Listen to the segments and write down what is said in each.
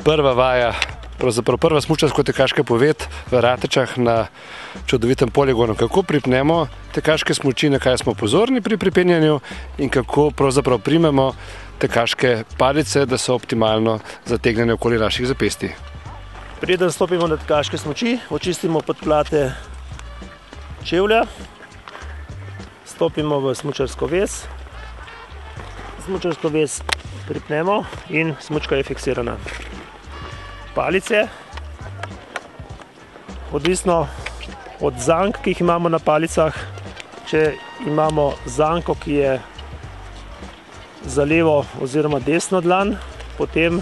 prva vaja, pravzaprav prva smučarsko-tekaška poved v Ratečah na čudovitem poligonu. Kako pripnemo tekaške smuči, na kaj smo pozorni pri pripenjanju in kako pravzaprav primemo tekaške palice, da so optimalno zategnjene okoli naših zapestij. Preden stopimo na tekaške smuči, očistimo podplate čevlja, stopimo v smučarsko vez, smučarsko vez pripnemo in smučka je fiksirana. Palice, odvisno od zank, ki jih imamo na palicah, če imamo zanko, ki je za levo oziroma desno dlan, potem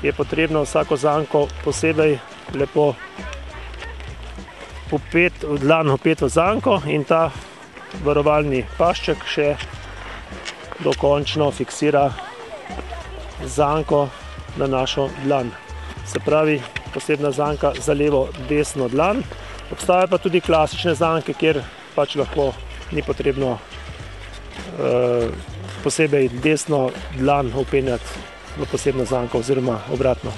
je potrebno vsako zanko posebej lepo dlan vpet v zanko in ta varovalni pašček še dokončno fiksira zanko na našo dlan. Se pravi, posebna zanka za levo desno dlan. Obstajajo pa tudi klasične zanke, kjer pač lahko ni potrebno posebej desno dlan vpenjati v posebno zanko oziroma obratno.